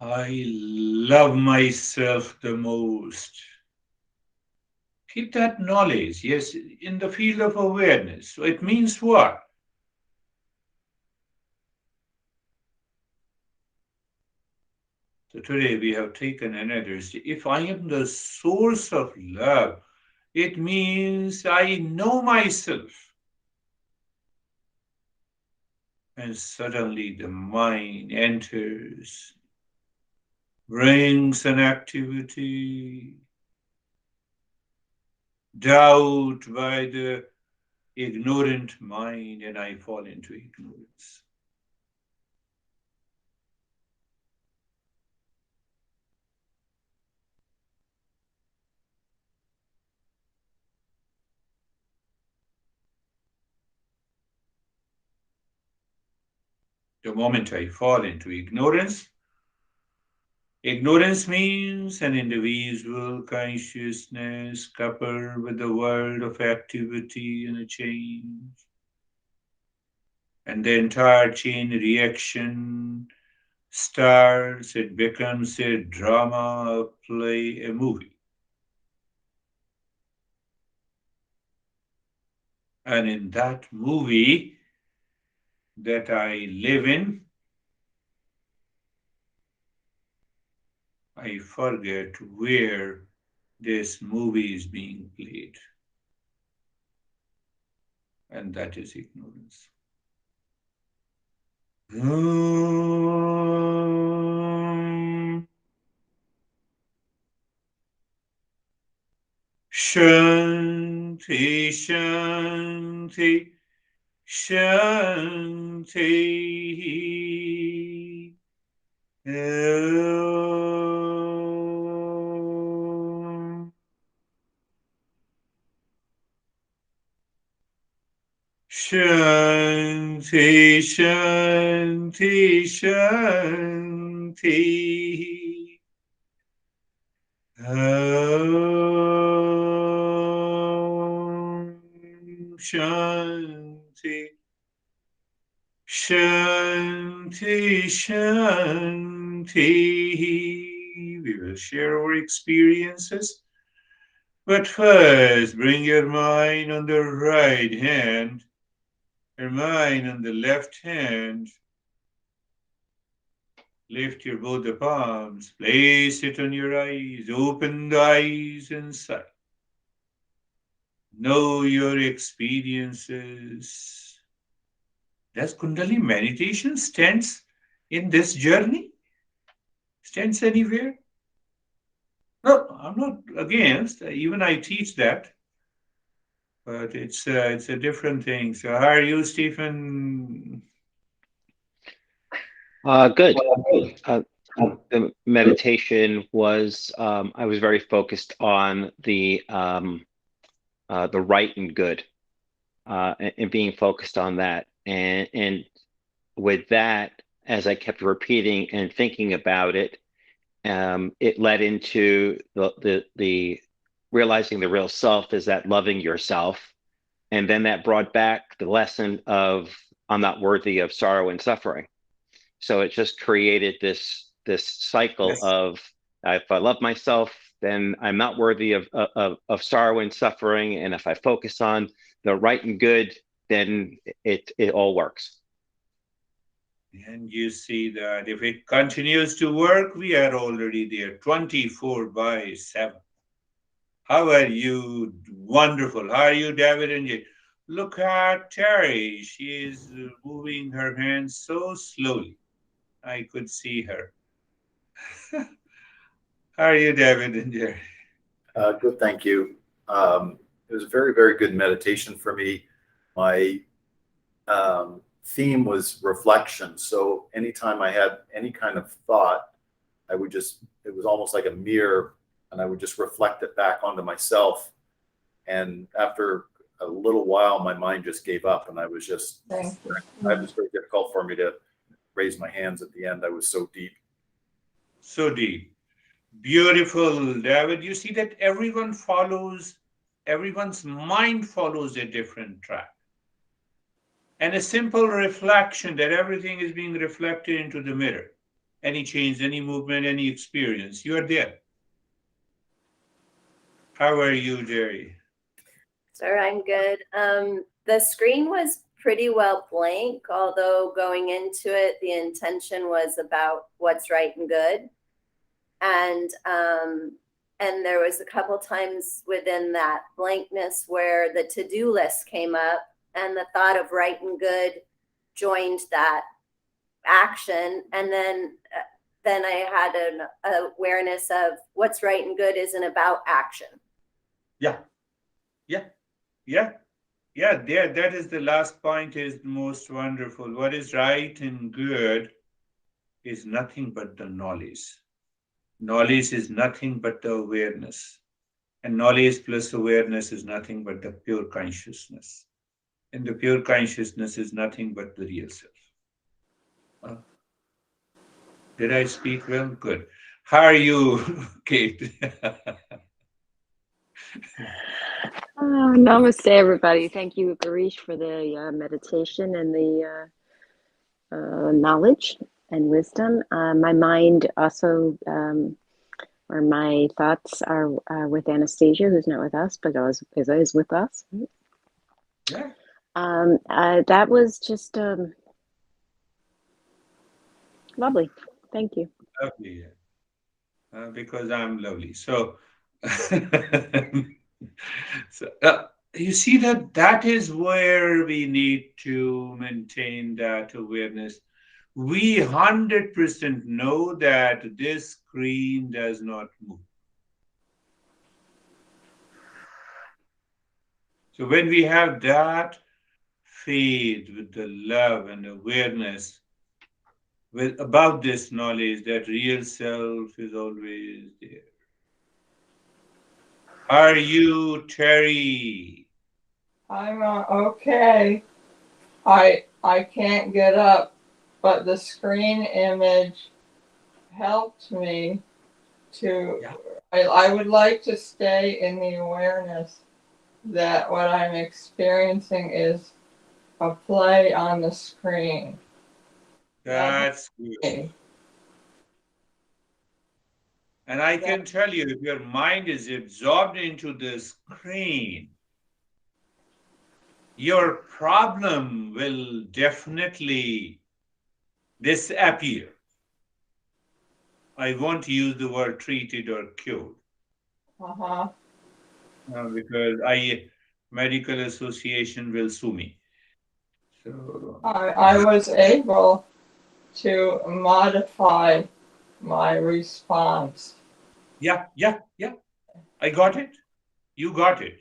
I love myself the most. Keep that knowledge, yes, in the field of awareness. So it means what? So today we have taken another step. If I am the source of love, it means I know myself. And suddenly the mind enters, brings an activity, doubt by the ignorant mind, and I fall into ignorance. The moment I fall into ignorance, ignorance means an individual consciousness coupled with the world of activity and a change. And the entire chain reaction starts, it becomes a drama, a play, a movie. And in that movie that I live in, I forget where this movie is being played. And that is ignorance. Om Shanti Shanti Shanti. Om Shanti Shanti Shanti. Om Shanti Shanti Shanti. We will share our experiences, but first bring your mind on the right hand, your mind on the left hand. Lift your both the palms, place it on your eyes, open the eyes inside. Know your experiences. Does Kundalini meditation stands in this journey? Stands anywhere? No, I'm not against. Even I teach that, but it's a different thing. So how are you, Stephen? Good. Uh, the meditation was I was very focused on the right and good, and being focused on that, and with that, as I kept repeating and thinking about it, it led into the realizing the real self is that loving yourself, and then that brought back the lesson of I'm not worthy of sorrow and suffering. So it just created this cycle Yes. of if I love myself, then I'm not worthy of sorrow and suffering. And if I focus on the right and good, then it all works. And you see that if it continues to work, we are already there 24 by 7. How are you? Wonderful. How are you, David? And you look at Terry. She is moving her hands so slowly. I could see her. How are you, David and Jerry? Good, thank you. It was a very, very good meditation for me. My theme was reflection. So anytime I had any kind of thought, I would just, it was almost like a mirror, and I would just reflect it back onto myself. And after a little while, my mind just gave up, and I was just, Thank you. it was very difficult for me to raise my hands at the end. I was so deep. So deep. Beautiful, David. You see that everyone's mind follows a different track. And a simple reflection that everything is being reflected into the mirror. any change, any movement, any experience. You are there. How are you, Jerry? Sir, I'm good. The screen was pretty well blank, although going into it, the intention was about what's right and good. And there was a couple times within that blankness where the to-do list came up and the thought of right and good joined that action. And then I had an awareness of what's right and good isn't about action. Yeah. There, that is the last point, is most wonderful. What is right and good is nothing but the knowledge. Knowledge is nothing but the awareness. And knowledge plus awareness is nothing but the pure consciousness. And the pure consciousness is nothing but the real self. Did I speak well? Good. How are you, Kate? Namaste, everybody. Thank you, Girish, for the meditation and the knowledge and wisdom. My mind also, or my thoughts are with Anastasia, who's not with us, but is with us. Yeah. That was just lovely. Thank you. Lovely. Because I'm lovely. So, you see that is where we need to maintain that awareness. We 100% know that this screen does not move. So when we have that faith with the love and awareness about this knowledge that real self is always there. Are you, Terry? I'm okay. I can't get up, but the screen image helped me to. Yeah. I would like to stay in the awareness that what I'm experiencing is a play on the screen. That's good. And I can tell you, if your mind is absorbed into the screen, your problem will definitely disappear. I won't use the word treated or cured. Because medical association will sue me. So I was able to modify my response. Yeah. I got it. You got it.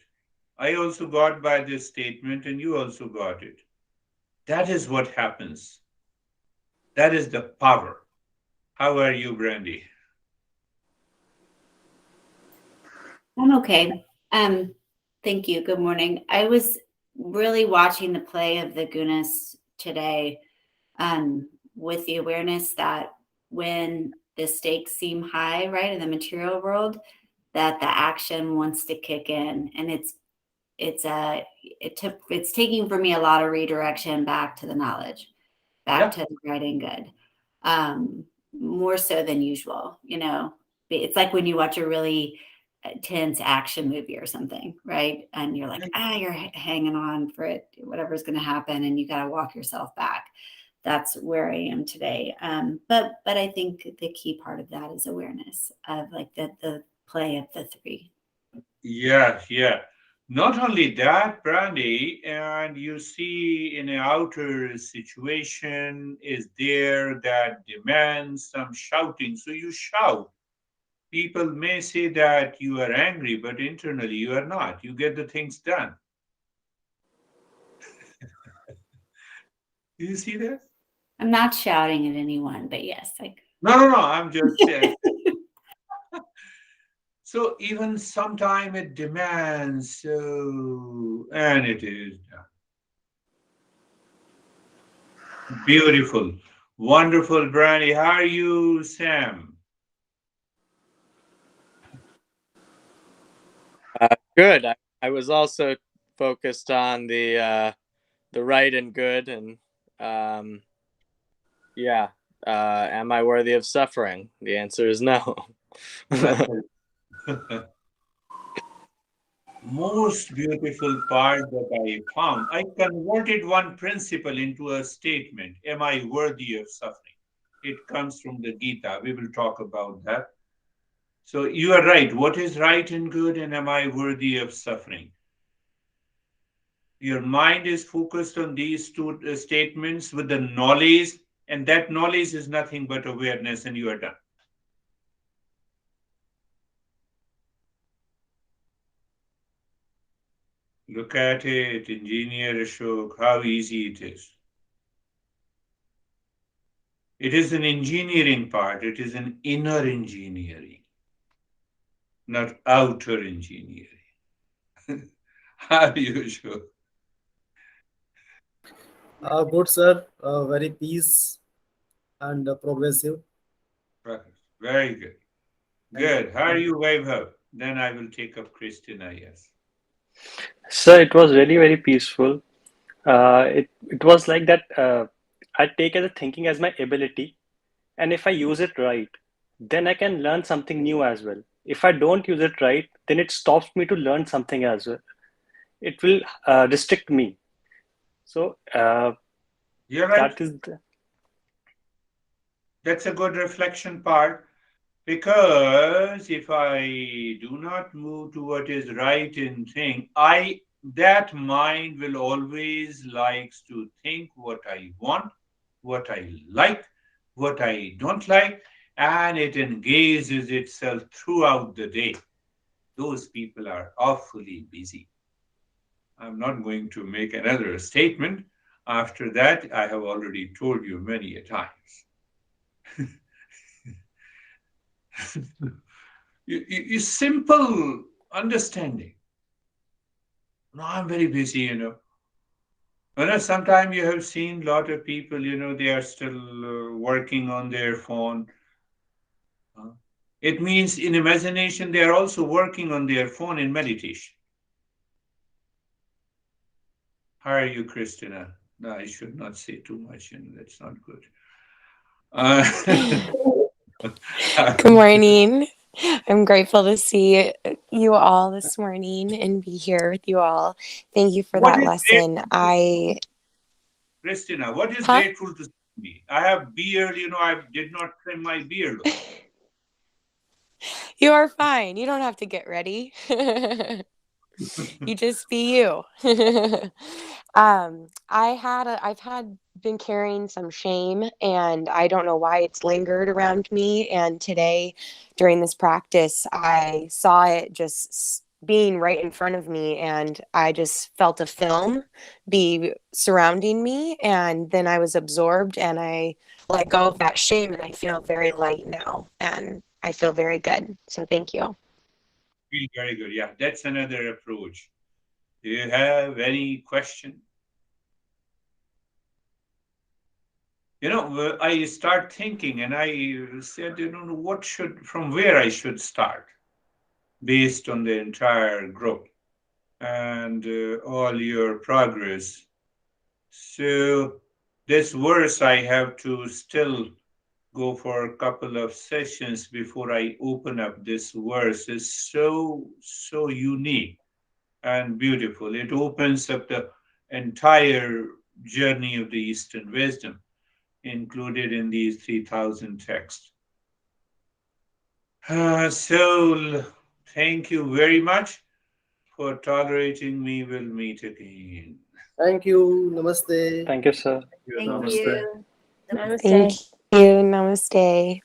I also got by this statement, and you also got it. That is what happens. That is the power. How are you, Brandy? I'm okay. Thank you. Good morning. I was really watching the play of the gunas today, with the awareness that when the stakes seem high, right, in the material world, that the action wants to kick in, and it's taking for me a lot of redirection back to the knowledge, back to the right and good, more so than usual. It's like when you watch a really tense action movie or something, right? And you're like, you're hanging on for it, whatever's going to happen, and you got to walk yourself back. That's where I am today. But I think the key part of that is awareness of like the play of the three. Yeah. Not only that, Brandy, and you see in an outer situation is there that demands some shouting. So you shout. People may say that you are angry, but internally you are not. You get the things done. Do you see that? I'm not shouting at anyone, but yes, No. I'm just saying. So even sometime it demands, and it is done. Beautiful. Wonderful, Brandy. How are you, Sam? Good. I was also focused on the right and good, and am I worthy of suffering? The answer is no. Most beautiful part that I found, I converted one principle into a statement. Am I worthy of suffering? It comes from the Gita. We will talk about that. So you are right. What is right and good, and am I worthy of suffering? Your mind is focused on these two statements with the knowledge, and that knowledge is nothing but awareness, and you are done. Look at it, Engineer Ashok, how easy it is. It is an engineering part, it is an inner engineering, not outer engineering. How are you, Ashok? Good, sir. Very peace and progressive. Very good. Good. How are you, Vaibhav? Then I will take up Christina, yes. So it was really very peaceful. It was like that. I take the thinking as my ability, and if I use it right, then I can learn something new as well. If I don't use it right, then it stops me to learn something as well. It will restrict me. So You're right. that is the, That's a good reflection part. Because if I do not move to what is right in think, that mind will always likes to think what I want, what I like, what I don't like, and it engages itself throughout the day. Those people are awfully busy. I'm not going to make another statement. After that, I have already told you many a times. You simple understanding. No, I'm very busy. Sometimes you have seen a lot of people, they are still working on their phone. It means in imagination, they are also working on their phone in meditation. How are you, Christina? No, I should not say too much, that's not good. Good morning. I'm grateful to see you all this morning and be here with you all. Thank you for What that is lesson. Christina, what is Huh? grateful to me? I have beard, I did not trim my beard. You are fine. You don't have to get ready. You just be you. I've been carrying some shame, and I don't know why it's lingered around me. And today, during this practice, I saw it just being right in front of me, and I just felt a film be surrounding me, and then I was absorbed, and I let go of that shame, and I feel very light now, and I feel very good. So thank you. Feel very good. Yeah, that's another approach. Do you have any question? I start thinking and I said, from where I should start based on the entire group and all your progress. So this verse I have to still go for a couple of sessions before I open up. This verse is so unique and beautiful. It opens up the entire journey of the Eastern wisdom included in these 3,000 texts. So, thank you very much for tolerating me. We'll meet again. Thank you. Namaste. thank you, sir. Thank Namaste. you. Namaste. Thank you. Namaste.